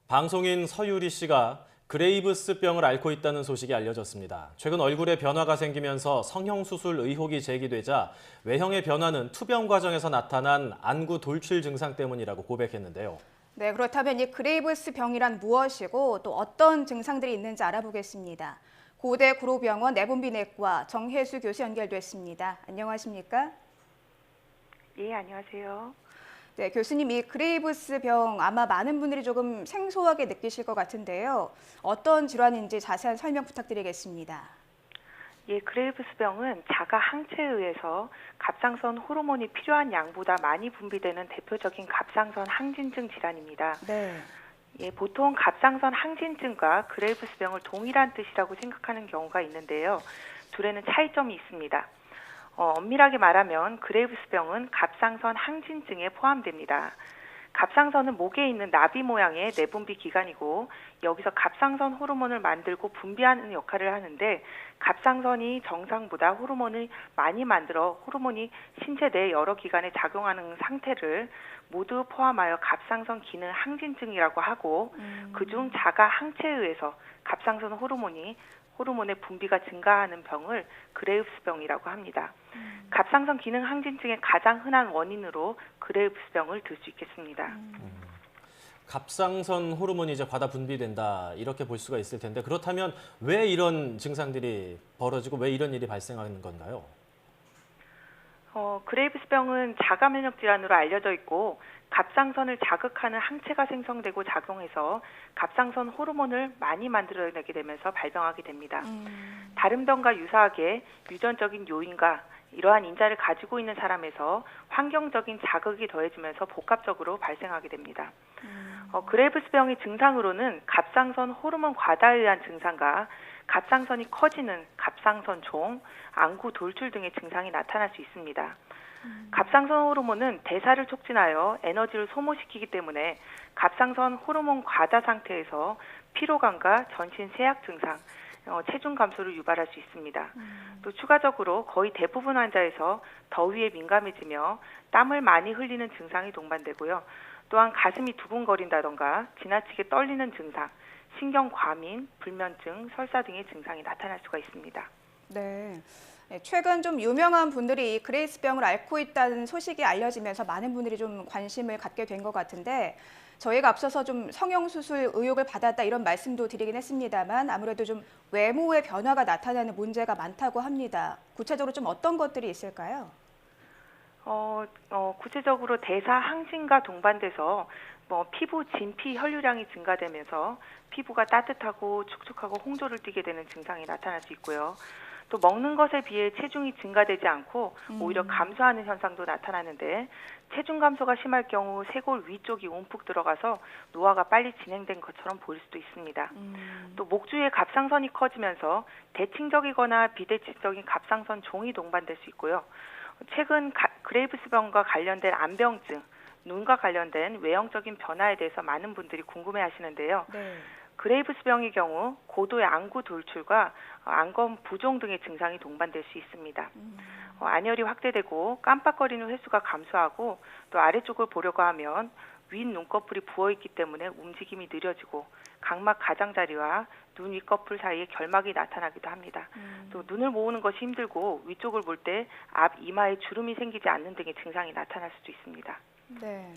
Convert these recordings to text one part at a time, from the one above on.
방송인 서유리 씨가 그레이브스병을 앓고 있다는 소식이 알려졌습니다. 최근 얼굴에 변화가 생기면서 성형수술 의혹이 제기되자 외형의 변화는 투병 과정에서 나타난 안구 돌출 증상 때문이라고 고백했는데요. 네, 그렇다면 이 그레이브스 병이란 무엇이고 또 어떤 증상들이 있는지 알아보겠습니다. 고대 구로병원 내분비내과 정혜수 교수 연결됐습니다. 안녕하십니까? 예, 안녕하세요. 네, 교수님 이 그레이브스 병 아마 많은 분들이 조금 생소하게 느끼실 것 같은데요. 어떤 질환인지 자세한 설명 부탁드리겠습니다. 예, 그레이브스병은 자가 항체에 의해서 갑상선 호르몬이 필요한 양보다 많이 분비되는 대표적인 갑상선 항진증 질환입니다. 네. 예, 보통 갑상선 항진증과 그레이브스병을 동일한 뜻이라고 생각하는 경우가 있는데요. 둘에는 차이점이 있습니다. 엄밀하게 말하면 그레이브스병은 갑상선 항진증에 포함됩니다. 갑상선은 목에 있는 나비 모양의 내분비 기관이고 여기서 갑상선 호르몬을 만들고 분비하는 역할을 하는데 갑상선이 정상보다 호르몬을 많이 만들어 호르몬이 신체 내 여러 기관에 작용하는 상태를 모두 포함하여 갑상선 기능 항진증이라고 하고 그중 자가 항체에 의해서 갑상선 호르몬의 분비가 증가하는 병을 그레이브스병이라고 합니다. 갑상선 기능 항진증의 가장 흔한 원인으로 그레이브스병을 들 수 있겠습니다. 갑상선 호르몬이 이제 과다 분비된다 이렇게 볼 수가 있을 텐데 그렇다면 왜 이런 증상들이 벌어지고 왜 이런 일이 발생하는 건가요? 그레이브스병은 자가 면역 질환으로 알려져 있고 갑상선을 자극하는 항체가 생성되고 작용해서 갑상선 호르몬을 많이 만들어내게 되면서 발병하게 됩니다. 다른 병과 유사하게 유전적인 요인과 이러한 인자를 가지고 있는 사람에서 환경적인 자극이 더해지면서 복합적으로 발생하게 됩니다. 그레이브스병의 증상으로는 갑상선 호르몬 과다에 의한 증상과 갑상선이 커지는 갑상선종, 안구 돌출 등의 증상이 나타날 수 있습니다. 갑상선 호르몬은 대사를 촉진하여 에너지를 소모시키기 때문에 갑상선 호르몬 과다 상태에서 피로감과 전신 세약 증상, 체중 감소를 유발할 수 있습니다. 또 추가적으로 거의 대부분 환자에서 더위에 민감해지며 땀을 많이 흘리는 증상이 동반되고요. 또한 가슴이 두근거린다던가 지나치게 떨리는 증상, 신경 과민, 불면증, 설사 등의 증상이 나타날 수가 있습니다. 네. 최근 좀 유명한 분들이 이 그레이브스병을 앓고 있다는 소식이 알려지면서 많은 분들이 좀 관심을 갖게 된 것 같은데 저희가 앞서서 좀 성형수술 의혹을 받았다 이런 말씀도 드리긴 했습니다만 아무래도 좀 외모의 변화가 나타나는 문제가 많다고 합니다. 구체적으로 좀 어떤 것들이 있을까요? 구체적으로 대사 항진과 동반돼서 피부 진피 혈류량이 증가되면서 피부가 따뜻하고 축축하고 홍조를 띠게 되는 증상이 나타날 수 있고요. 또 먹는 것에 비해 체중이 증가되지 않고 오히려 감소하는 현상도 나타나는데 체중 감소가 심할 경우 쇄골 위쪽이 움푹 들어가서 노화가 빨리 진행된 것처럼 보일 수도 있습니다. 또 목 주위의 갑상선이 커지면서 대칭적이거나 비대칭적인 갑상선 종이 동반될 수 있고요. 최근 그레이브스병과 관련된 안병증, 눈과 관련된 외형적인 변화에 대해서 많은 분들이 궁금해하시는데요. 네. 그레이브스병의 경우 고도의 안구 돌출과 안검 부종 등의 증상이 동반될 수 있습니다. 안열이 확대되고 깜빡거리는 횟수가 감소하고 또 아래쪽을 보려고 하면 윗 눈꺼풀이 부어있기 때문에 움직임이 느려지고 각막 가장자리와 눈 윗꺼풀 사이에 결막이 나타나기도 합니다. 또 눈을 모으는 것이 힘들고 위쪽을 볼 때 앞 이마에 주름이 생기지 않는 등의 증상이 나타날 수도 있습니다. 네.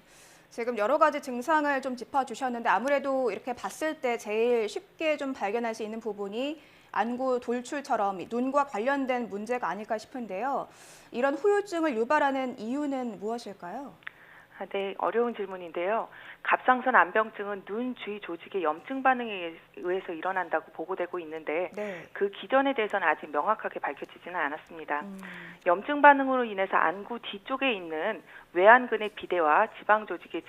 지금 여러 가지 증상을 좀 짚어주셨는데 아무래도 이렇게 봤을 때 제일 쉽게 좀 발견할 수 있는 부분이 안구 돌출처럼 눈과 관련된 문제가 아닐까 싶은데요. 이런 후유증을 유발하는 이유는 무엇일까요? 네, 어려운 질문인데요. 갑상선 안병증은 눈 주위 조직의 염증 반응에 의해서 일어난다고 보고되고 있는데 네. 그 기전에 대해서는 아직 명확하게 밝혀지지는 않았습니다. 염증 반응으로 인해서 안구 뒤쪽에 있는 외안근의 비대와 지방 조직의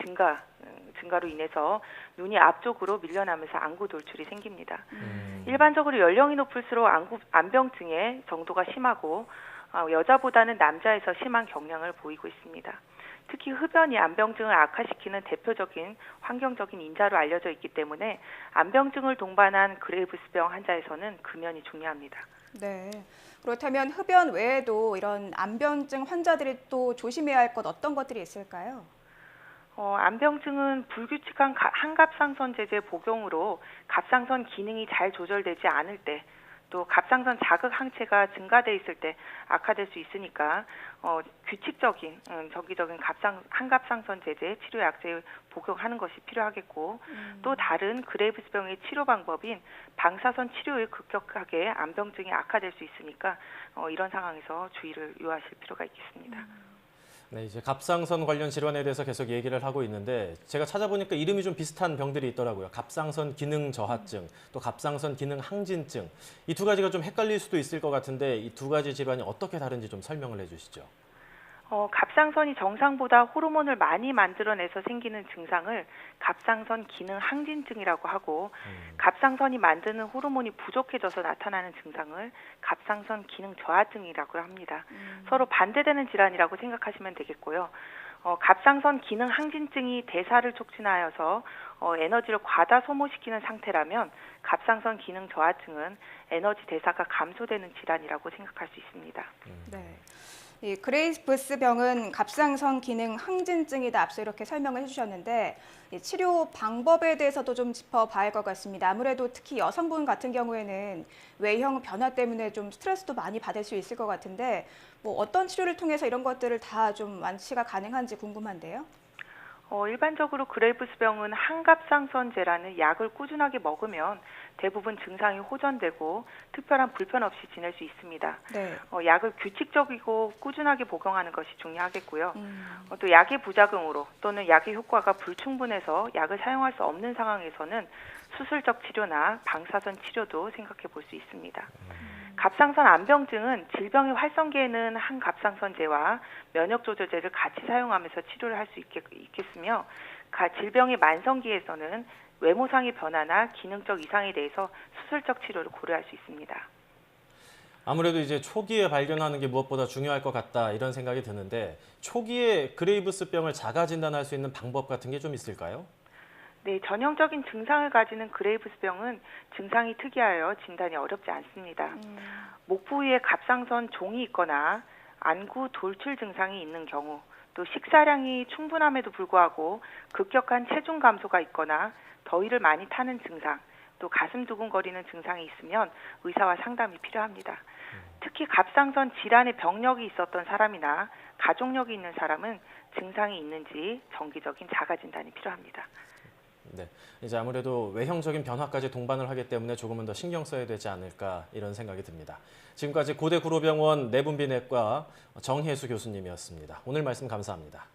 증가로 인해서 눈이 앞쪽으로 밀려나면서 안구 돌출이 생깁니다. 일반적으로 연령이 높을수록 안병증의 정도가 심하고 여자보다는 남자에서 심한 경향을 보이고 있습니다. 특히 흡연이 안병증을 악화시키는 대표적인 환경적인 인자로 알려져 있기 때문에 안병증을 동반한 그레이브스병 환자에서는 금연이 중요합니다. 네. 그렇다면 흡연 외에도 이런 안병증 환자들이 또 조심해야 할 것 어떤 것들이 있을까요? 안병증은 불규칙한 한갑상선 제제 복용으로 갑상선 기능이 잘 조절되지 않을 때, 또 갑상선 자극 항체가 증가돼 있을 때 악화될 수 있으니까 규칙적인 정기적인 한갑상선 제제 치료 약제 복용하는 것이 필요하겠고, 또 다른 그레이브스병의 치료 방법인 방사선 치료에 급격하게 안병증이 악화될 수 있으니까 이런 상황에서 주의를 요하실 필요가 있겠습니다. 네, 이제 갑상선 관련 질환에 대해서 계속 얘기를 하고 있는데 제가 찾아보니까 이름이 좀 비슷한 병들이 있더라고요. 갑상선 기능 저하증, 또 갑상선 기능 항진증. 이 두 가지가 좀 헷갈릴 수도 있을 것 같은데 이 두 가지 질환이 어떻게 다른지 좀 설명을 해주시죠. 갑상선이 정상보다 호르몬을 많이 만들어내서 생기는 증상을 갑상선 기능 항진증이라고 하고, 갑상선이 만드는 호르몬이 부족해져서 나타나는 증상을 갑상선 기능 저하증이라고 합니다. 서로 반대되는 질환이라고 생각하시면 되겠고요. 갑상선 기능 항진증이 대사를 촉진하여서 에너지를 과다 소모시키는 상태라면, 갑상선 기능 저하증은 에너지 대사가 감소되는 질환이라고 생각할 수 있습니다. 네. 이 그레이브스병은 갑상선 기능 항진증이다. 앞서 이렇게 설명을 해주셨는데 이 치료 방법에 대해서도 좀 짚어봐야 할 것 같습니다. 아무래도 특히 여성분 같은 경우에는 외형 변화 때문에 좀 스트레스도 많이 받을 수 있을 것 같은데 뭐 어떤 치료를 통해서 이런 것들을 다 좀 완치가 가능한지 궁금한데요. 일반적으로 그레이브스병은 한갑상선제라는 약을 꾸준하게 먹으면 대부분 증상이 호전되고 특별한 불편 없이 지낼 수 있습니다. 네. 약을 규칙적이고 꾸준하게 복용하는 것이 중요하겠고요. 또 약의 부작용으로 또는 약의 효과가 불충분해서 약을 사용할 수 없는 상황에서는 수술적 치료나 방사선 치료도 생각해 볼 수 있습니다. 갑상선 안병증은 질병의 활성기에는 한갑상선제와 면역조절제를 같이 사용하면서 치료를 할 수 있겠으며, 질병의 만성기에서는 외모상의 변화나 기능적 이상에 대해서 수술적 치료를 고려할 수 있습니다. 아무래도 이제 초기에 발견하는 게 무엇보다 중요할 것 같다 이런 생각이 드는데 초기에 그레이브스병을 자가 진단할 수 있는 방법 같은 게 좀 있을까요? 네, 전형적인 증상을 가지는 그레이브스병은 증상이 특이하여 진단이 어렵지 않습니다. 목 부위에 갑상선 종이 있거나 안구 돌출 증상이 있는 경우, 또 식사량이 충분함에도 불구하고 급격한 체중 감소가 있거나 더위를 많이 타는 증상, 또 가슴 두근거리는 증상이 있으면 의사와 상담이 필요합니다. 특히 갑상선 질환의 병력이 있었던 사람이나 가족력이 있는 사람은 증상이 있는지 정기적인 자가 진단이 필요합니다. 네, 이제 아무래도 외형적인 변화까지 동반을 하기 때문에 조금은 더 신경 써야 되지 않을까 이런 생각이 듭니다. 지금까지 고대구로병원 내분비내과 정혜수 교수님이었습니다. 오늘 말씀 감사합니다.